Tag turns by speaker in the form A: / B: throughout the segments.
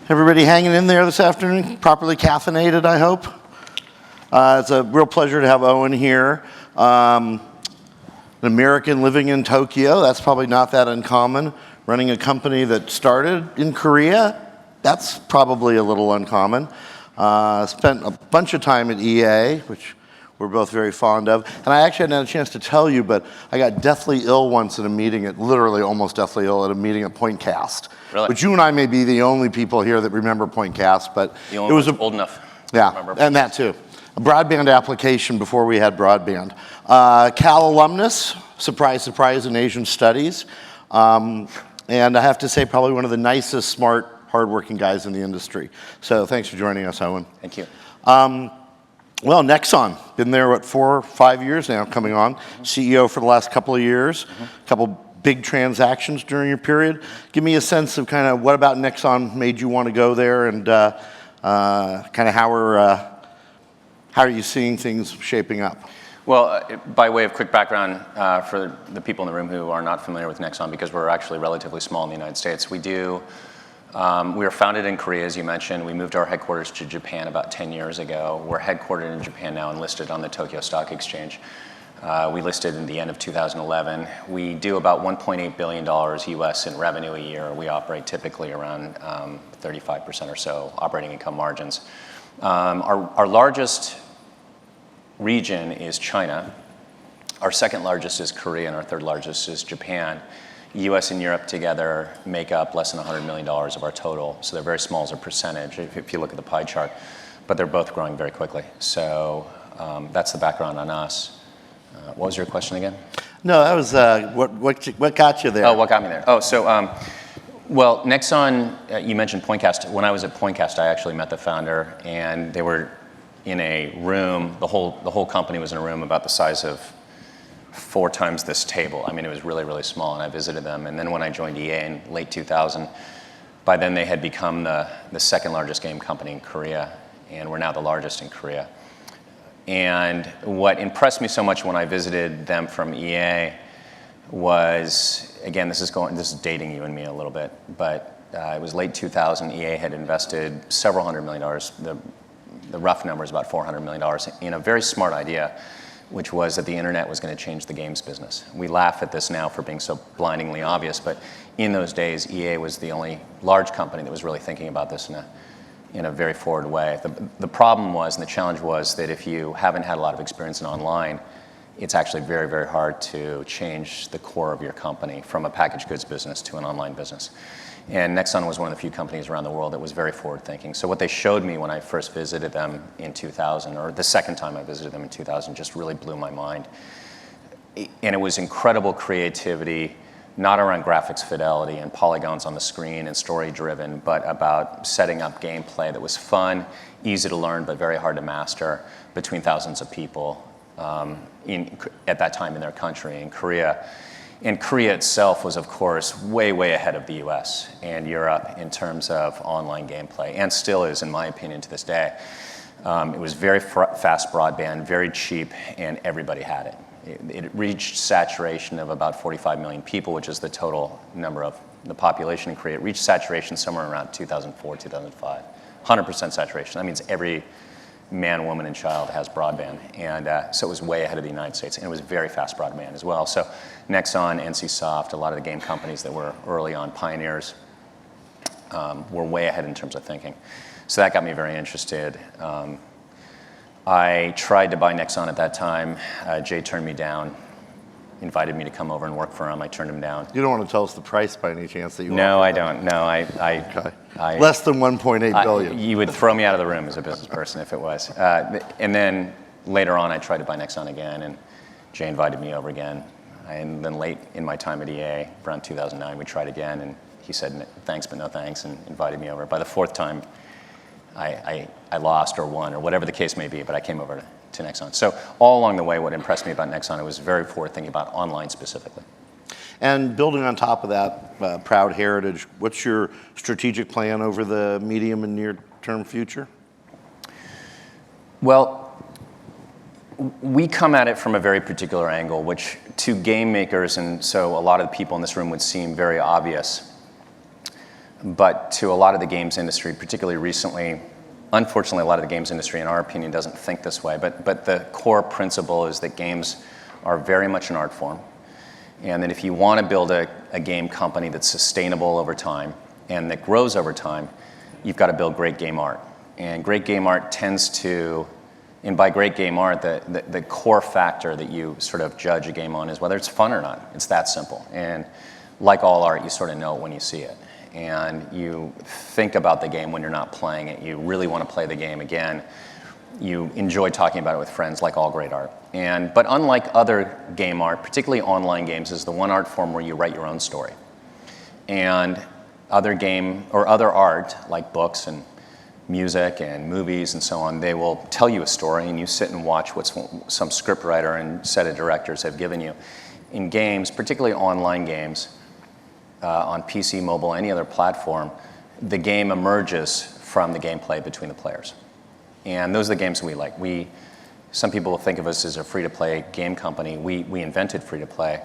A: Everybody hanging in there this afternoon? Properly caffeinated, I hope? It's a real pleasure to have Owen here. An American living in Tokyo, that's probably not that uncommon. Running a company that started in Korea, that's probably a little uncommon. Spent a bunch of time at EA, which we're both very fond of. And I actually hadn't had a chance to tell you, but I got deathly ill once at a meeting, literally almost deathly ill at a meeting at Pointcast.
B: Really?
A: But you and I may be the only people here that remember Pointcast, but
B: the only ones old enough.
A: Yeah, and that too. A broadband application before we had broadband. Cal alumnus, surprise, surprise, in Asian studies. And I have to say, probably one of the nicest, smart, hardworking guys in the industry. So thanks for joining us, Owen.
B: Thank you.
A: Well, Nexon, been there, what, 4 or 5 years now, coming on. CEO for the last couple of years. A couple big transactions during your period. Give me a sense of kind of what about Nexon made you want to go there, and kind of how are you seeing things shaping up?
B: Well, by way of quick background for the people in the room who are not familiar with Nexon, because we're actually relatively small in the United States, we were founded in Korea, as you mentioned. We moved our headquarters to Japan about 10 years ago. We're headquartered in Japan now and listed on the Tokyo Stock Exchange. We listed in the end of 2011. We do about $1.8 billion US in revenue a year. We operate typically around 35% or so operating income margins. Our largest region is China. Our second largest is Korea, and our third largest is Japan. US and Europe together make up less than $100 million of our total, so they're very small as a percentage if you look at the pie chart, but they're both growing very quickly. So that's the background on us. What was your question again?
A: No, that was what got you there?
B: Oh, what got me there? Oh, so well, Nexon, you mentioned Pointcast. When I was at Pointcast, I actually met the founder, and they were in a room. The whole company was in a room about the size of 4 times this table. I mean, it was really, really small, and I visited them. And then when I joined EA in late 2000, by then they had become the second largest game company in Korea, and we're now the largest in Korea. And what impressed me so much when I visited them from EA was, again, this is dating you and me a little bit, but it was late 2000. EA had invested several $100 million. The rough number is about $400 million in a very smart idea, which was that the internet was going to change the games business. We laugh at this now for being so blindingly obvious, but in those days, EA was the only large company that was really thinking about this in a very forward way. The problem was, and the challenge was, that if you haven't had a lot of experience in online, it's actually very, very hard to change the core of your company from a packaged goods business to an online business. And Nexon was one of the few companies around the world that was very forward-thinking. So what they showed me when I first visited them in 2000, or the second time I visited them in 2000, just really blew my mind. And it was incredible creativity, not around graphics fidelity and polygons on the screen and story-driven, but about setting up gameplay that was fun, easy to learn, but very hard to master between thousands of people at that time in their country, in Korea. And Korea itself was, of course, way, way ahead of the US and Europe in terms of online gameplay, and still is, in my opinion, to this day. It was very fast broadband, very cheap, and everybody had it. It reached saturation of about 45 million people, which is the total number of the population in Korea. It reached saturation somewhere around 2004, 2005. 100% saturation. That means every man, woman, and child has broadband. And so it was way ahead of the United States. And it was very fast broadband as well. So Nexon, NCSoft, a lot of the game companies that were early on pioneers were way ahead in terms of thinking. So that got me very interested. I tried to buy Nexon at that time. Jay turned me down, invited me to come over and work for him. I turned him down.
A: You don't want to tell us the price by any chance that you
B: No, I don't. No,
A: Okay. Less than $1.8 billion.
B: You would throw me out of the room as a business person if it was. And then later on, I tried to buy Nexon again, and Jay invited me over again. And then late in my time at EA, around 2009, we tried again, and he said, thanks, but no thanks, and invited me over. By the 4th time, I lost or won or whatever the case may be, but I came over to Nexon. So all along the way, what impressed me about Nexon, it was very forward thinking about online specifically.
A: And building on top of that proud heritage, what's your strategic plan over the medium and near-term future?
B: Well, we come at it from a very particular angle, which to game makers, and so a lot of the people in this room would seem very obvious. But to a lot of the games industry, particularly recently, unfortunately, a lot of the games industry, in our opinion, doesn't think this way. But the core principle is that games are very much an art form. And that if you want to build a game company that's sustainable over time and that grows over time, you've got to build great game art. And great game art tends to, and by great game art, the core factor that you sort of judge a game on is whether it's fun or not. It's that simple. And like all art, you sort of know it when you see it. And you think about the game when you're not playing it. You really want to play the game again. You enjoy talking about it with friends, like all great art. But unlike other game art, particularly online games, is the one art form where you write your own story. And other art, like books and music and movies and so on, they will tell you a story and you sit and watch what some scriptwriter and set of directors have given you. In games, particularly online games, on PC, mobile, any other platform, the game emerges from the gameplay between the players. And those are the games we like. Some people will think of us as a free-to-play game company. We invented free-to-play,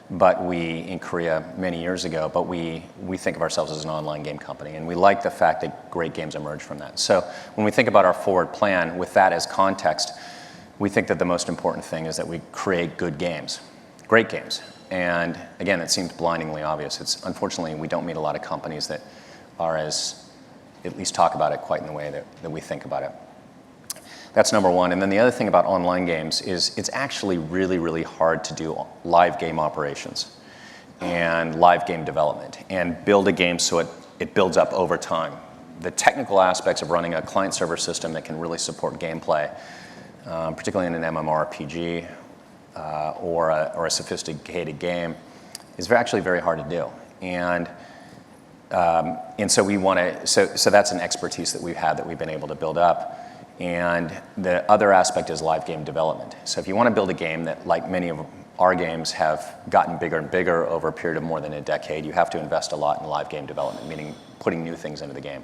B: in Korea many years ago, but we think of ourselves as an online game company. And we like the fact that great games emerge from that. So when we think about our forward plan, with that as context, we think that the most important thing is that we create good games, great games. And again, it seems blindingly obvious. Unfortunately, we don't meet a lot of companies that are at least talk about it quite in the way that we think about it. That's number one. And then the other thing about online games is it's actually really, really hard to do live game operations and live game development and build a game so it builds up over time. The technical aspects of running a client-server system that can really support gameplay, particularly in an MMORPG, or a sophisticated game, is actually very hard to do. And so we want to. So that's an expertise that we've had that we've been able to build up. And the other aspect is live game development. So if you want to build a game that, like many of our games, have gotten bigger and bigger over a period of more than a decade, you have to invest a lot in live game development, meaning putting new things into the game.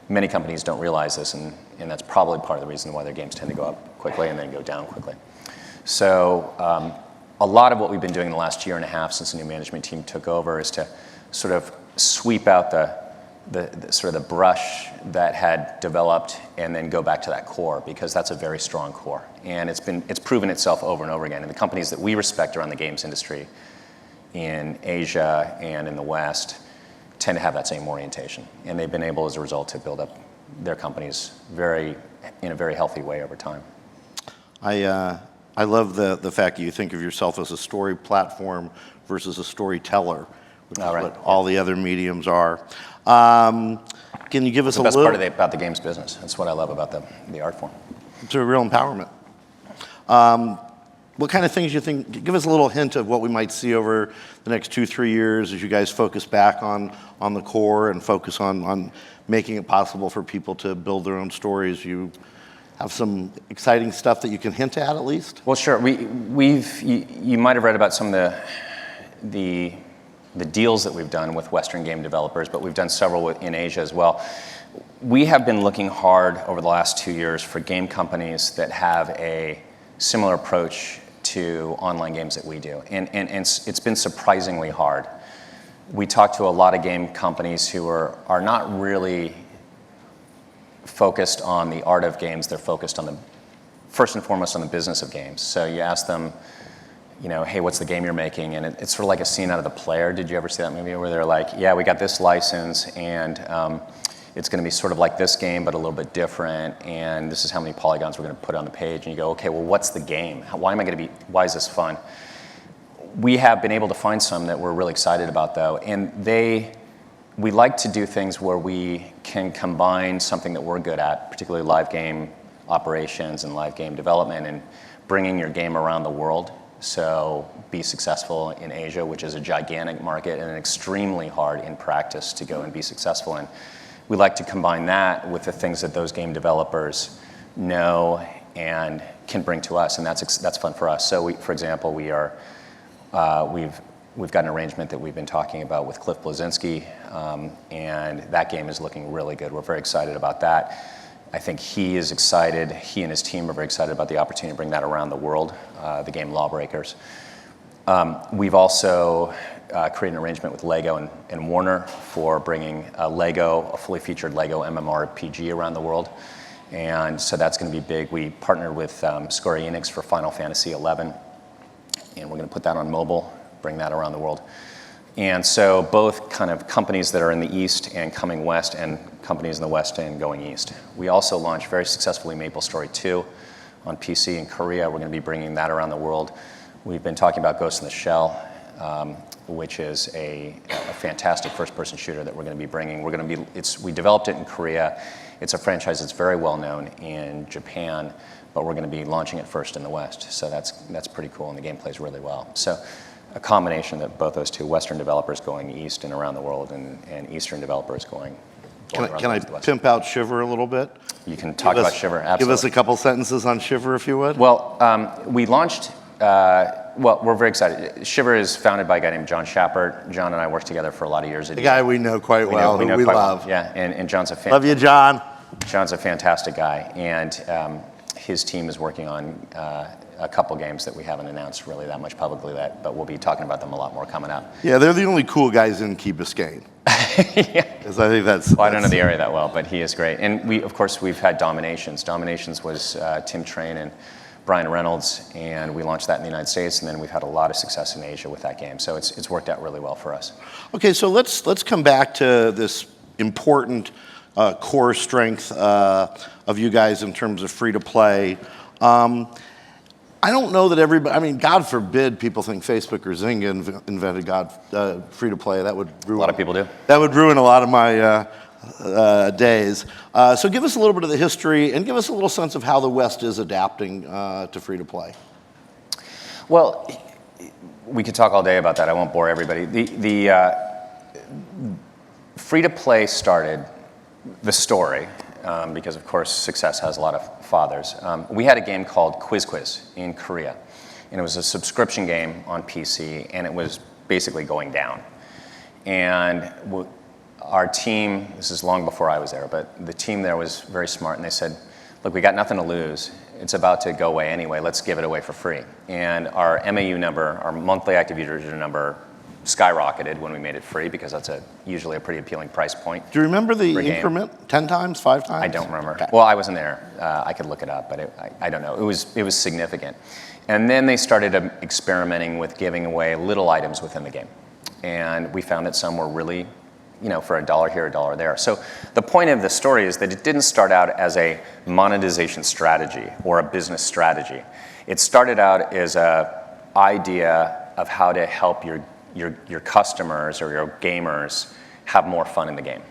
B: Many companies don't realize this, and that's probably part of the reason why their games tend to go up quickly and then go down quickly. So a lot of what we've been doing in the last year and a half since the new management team took over is to sort of sweep out the sort of the brush that had developed and then go back to that core, because that's a very strong core. And it's proven itself over and over again. And the companies that we respect around the games industry in Asia and in the West tend to have that same orientation. And they've been able, as a result, to build up their companies in a very healthy way over time.
A: I love the fact that you think of yourself as a story platform versus a storyteller, which is what all the other mediums are. Can you give us a little...
B: That's the best part about the games business. That's what I love about the art form.
A: It's a real empowerment. What kind of things you think... Give us a little hint of what we might see over the next 2-3 years as you guys focus back on the core and focus on making it possible for people to build their own stories. You have some exciting stuff that you can hint at least?
B: Well, sure. You might have read about some of the deals that we've done with Western game developers, but we've done several in Asia as well. We have been looking hard over the last 2 years for game companies that have a similar approach to online games that we do, and it's been surprisingly hard. We talk to a lot of game companies who are not really focused on the art of games. They're focused on first and foremost on the business of games. So you ask them, hey, what's the game you're making? And it's sort of like a scene out of The Player. Did you ever see that movie where they're like, yeah, we got this license, and it's going to be sort of like this game, but a little bit different, and this is how many polygons we're going to put on the page. And you go, okay, well, what's the game? Why is this fun? We have been able to find some that we're really excited about, though, and we like to do things where we can combine something that we're good at, particularly live game operations and live game development, and bringing your game around the world. So be successful in Asia, which is a gigantic market and extremely hard in practice to go and be successful in. We like to combine that with the things that those game developers know and can bring to us, and that's fun for us. So for example, we've got an arrangement that we've been talking about with Cliff Bleszinski, and that game is looking really good. We're very excited about that. I think he is excited. He and his team are very excited about the opportunity to bring that around the world, the game Lawbreakers. We've also created an arrangement with Lego and Warner for bringing a fully featured Lego MMORPG around the world. And so that's going to be big. We partnered with Square Enix for Final Fantasy XI, and we're going to put that on mobile, bring that around the world. And so both kind of companies that are in the East and coming West, and companies in the West and going East. We also launched very successfully Maplestory 2 on PC in Korea. We're going to be bringing that around the world. We've been talking about Ghost in the Shell, which is a fantastic first-person shooter that we're going to be bringing. We developed it in Korea. It's a franchise that's very well known in Japan, but we're going to be launching it first in the West. So that's pretty cool, and the game plays really well. So a combination of both those two, Western developers going east and around the world, and Eastern developers going around
A: Can I
B: the West.
A: pimp out Shiver a little bit?
B: You can talk about Shiver, absolutely.
A: Give us a couple sentences on Shiver, if you would.
B: Well, we launched, we're very excited. Shiver is founded by a guy named John Shapert. John and I worked together for a lot of years.
A: The guy we know quite well, who we love.
B: Well. Yeah, and John's a
A: Love you, John.
B: John's a fantastic guy, and his team is working on a couple games that we haven't announced really that much publicly, but we'll be talking about them a lot more coming up.
A: Yeah, they're the only cool guys in Key Biscayne.
B: Yeah.
A: Because I think that's...
B: Well, I don't know the area that well, but he is great. And of course, we've had Dominations. Dominations was Tim Train and Brian Reynolds, and we launched that in the United States, and then we've had a lot of success in Asia with that game. So it's worked out really well for us. Okay,
A: so let's come back to this important core strength of you guys in terms of free-to-play. I don't know that everybody, I mean, God forbid people think Facebook or Zynga invented free-to-play. That would ruin...
B: A lot of people do.
A: That would ruin a lot of my days. So give us a little bit of the history and give us a little sense of how the West is adapting to free-to-play.
B: Well, we could talk all day about that. I won't bore everybody. The free-to-play started, the story, because of course success has a lot of fathers. We had a game called Quiz in Korea, and it was a subscription game on PC, and it was basically going down. And our team, this is long before I was there, but the team there was very smart, and they said, look, we got nothing to lose. It's about to go away anyway. Let's give it away for free. And our MAU number, our monthly active user number, skyrocketed when we made it free, because that's usually a pretty appealing price point.
A: Do you remember the increment? 10 times, 5 times?
B: I don't remember. Okay. Well, I wasn't there. I could look it up, but I don't know. It was significant. And then they started experimenting with giving away little items within the game. And we found that some were really, for $1 here, $1 there. So the point of the story is that it didn't start out as a monetization strategy or a business strategy. It started out as an idea of how to help your customers or your gamers have more fun in the game.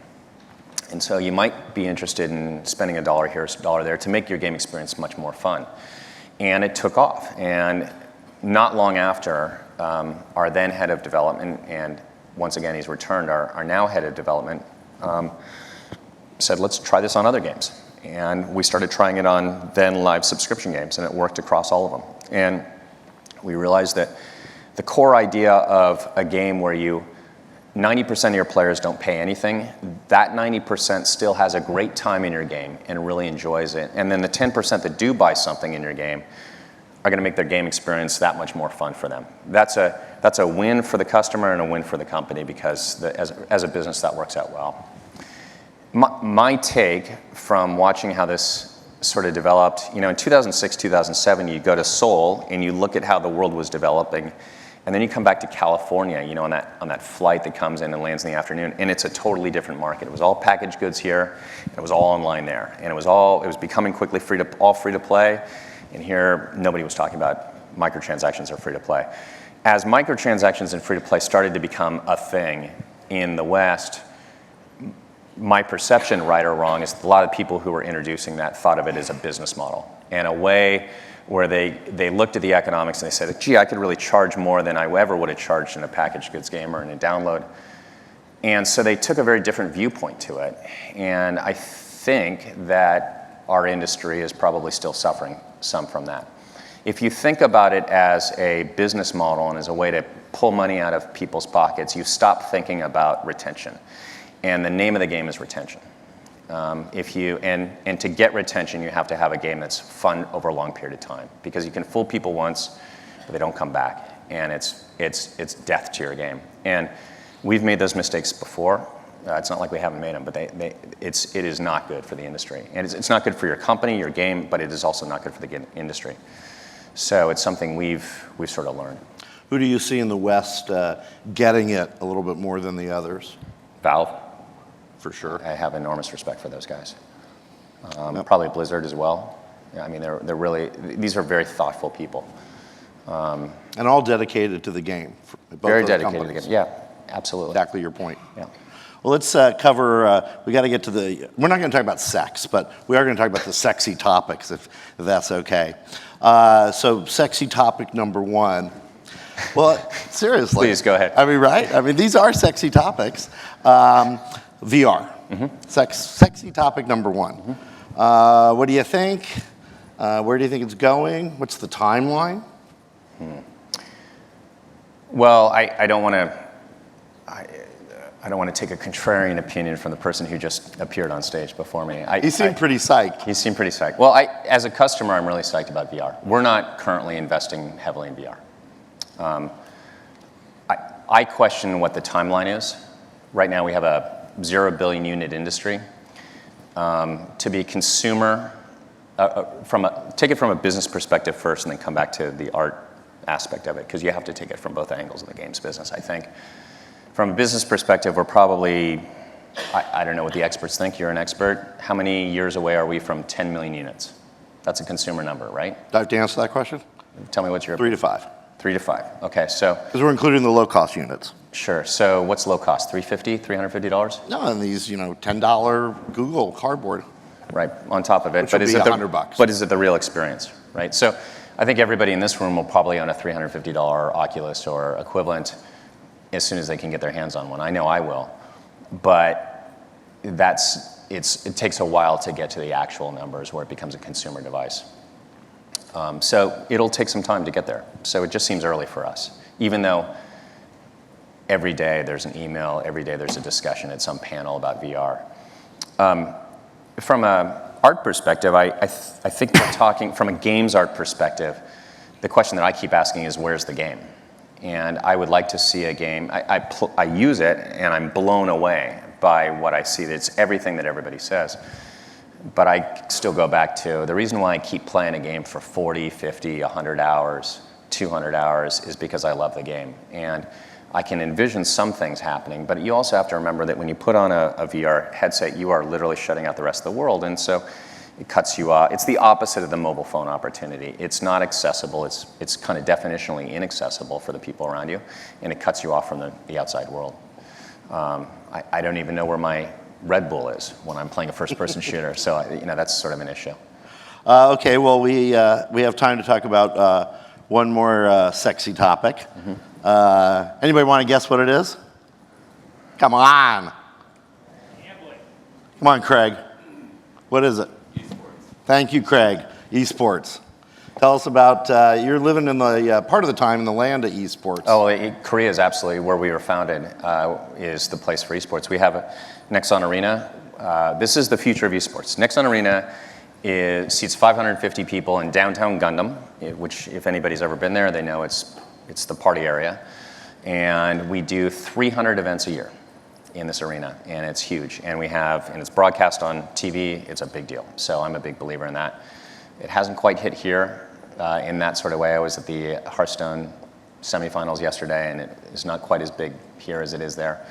B: And so you might be interested in spending $1 here, $1 there to make your game experience much more fun. And it took off. And not long after, our then head of development, and once again he's returned, our now head of development, said, let's try this on other games. And we started trying it on then live subscription games, and it worked across all of them. And we realized that the core idea of a game where 90% of your players don't pay anything, that 90% still has a great time in your game and really enjoys it. And then the 10% that do buy something in your game are going to make their game experience that much more fun for them. That's a win for the customer and a win for the company, because as a business that works out well. My take from watching how this sort of developed, in 2006, 2007, you go to Seoul and you look at how the world was developing, and then you come back to California, on that flight that comes in and lands in the afternoon, and it's a totally different market. It was all packaged goods here, and it was all online there, and it was becoming quickly free to play, and here nobody was talking about microtransactions or free to play. As microtransactions and free to play started to become a thing in the West, my perception, right or wrong, is a lot of people who were introducing that thought of it as a business model, and a way where they looked at the economics and they said, gee, I could really charge more than I ever would have charged in a packaged goods game or in a download. And so they took a very different viewpoint to it. And I think that our industry is probably still suffering some from that. If you think about it as a business model and as a way to pull money out of people's pockets, you stop thinking about retention. And the name of the game is retention. And to get retention, you have to have a game that's fun over a long period of time, because you can fool people once, but they don't come back. and it's death to your game. And we've made those mistakes before. It's not like we haven't made them, but it is not good for the industry. And it's not good for your company, your game, but it is also not good for the industry. So it's something we've sort of learned.
A: Who do you see in the West getting it a little bit more than the others?
B: Valve.
A: For sure.
B: I have enormous respect for those guys. Probably Blizzard as well. I mean, they're really, these are very thoughtful people.
A: And all dedicated to the game.
B: Very dedicated to the game. Yeah, absolutely.
A: Exactly your point.
B: Yeah.
A: Well, let's cover, we got to get to we're not going to talk about sex, but we are going to talk about the sexy topics, if that's okay. So sexy topic number one. Well, seriously.
B: Please, go ahead.
A: I mean, right? I mean, these are sexy topics. VR. Sexy topic number one. What do you think? Where do you think it's going? What's the timeline?
B: Well, I don't want to take a contrarian opinion from the person who just appeared on stage before me.
A: He seemed pretty psyched.
B: He seemed pretty psyched. Well, as a customer, I'm really psyched about VR. We're not currently investing heavily in VR. I question what the timeline is. Right now, we have a 0 billion unit industry. To be consumer, take it from a business perspective first, and then come back to the art aspect of it, because you have to take it from both angles of the games business, I think. From a business perspective, we're probably, I don't know what the experts think, you're an expert. How many years away are we from 10 million units? That's a consumer number, right?
A: Do I have to answer that question?
B: Tell me what's your...
A: 3 to 5.
B: 3 to 5, okay, so...
A: Because we're including the low-cost units.
B: Sure, so what's low cost, $350, $350?
A: No, and these, $10 Google Cardboard.
B: Right, on top of it.
A: Which would be $100.
B: But is it the real experience, right? So I think everybody in this room will probably own a $350 Oculus or equivalent as soon as they can get their hands on one. I know I will. But it takes a while to get to the actual numbers where it becomes a consumer device. So it'll take some time to get there. So it just seems early for us, even though every day there's an email, every day there's a discussion at some panel about VR. From an art perspective, I think we're talking, from a games art perspective, the question that I keep asking is, where's the game? And I would like to see a game, I use it and I'm blown away by what I see. It's everything that everybody says. But I still go back to, the reason why I keep playing a game for 40, 50, 100 hours, 200 hours is because I love the game. And I can envision some things happening, but you also have to remember that when you put on a VR headset, you are literally shutting out the rest of the world, and so it cuts you off. It's the opposite of the mobile phone opportunity. It's not accessible. It's kind of definitionally inaccessible for the people around you, and it cuts you off from the outside world. I don't even know where my Red Bull is when I'm playing a first-person shooter, so that's sort of an issue.
A: Okay, well, we have time to talk about one more sexy topic. Anybody want to guess what it is? Come on.
C: Gambling.
A: Come on, Craig. What is it?
C: Esports.
A: Thank you, Craig. Esports. Tell us about, you're living in the part of the time in the land of esports.
B: Oh, Korea is absolutely where we were founded, is the place for esports. We have a Nexon Arena. This is the future of esports. Nexon Arena seats 550 people in downtown Gundam, which if anybody's ever been there, they know it's the party area. And we do 300 events a year in this arena, and it's huge. And it's broadcast on TV, it's a big deal. So I'm a big believer in that. It hasn't quite hit here in that sort of way. I was at the Hearthstone semifinals yesterday, and it is not quite as big here as it is there.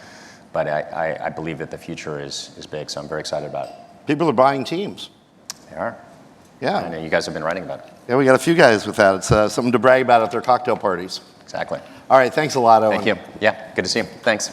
B: But I believe that the future is big, so I'm very excited about it.
A: People are buying teams.
B: They are.
A: Yeah.
B: I know you guys have been writing about it.
A: Yeah, we got a few guys with that. It's something to brag about at their cocktail parties.
B: Exactly.
A: All right, thanks a lot, Owen.
B: Thank you. Yeah, good to see you. Thanks.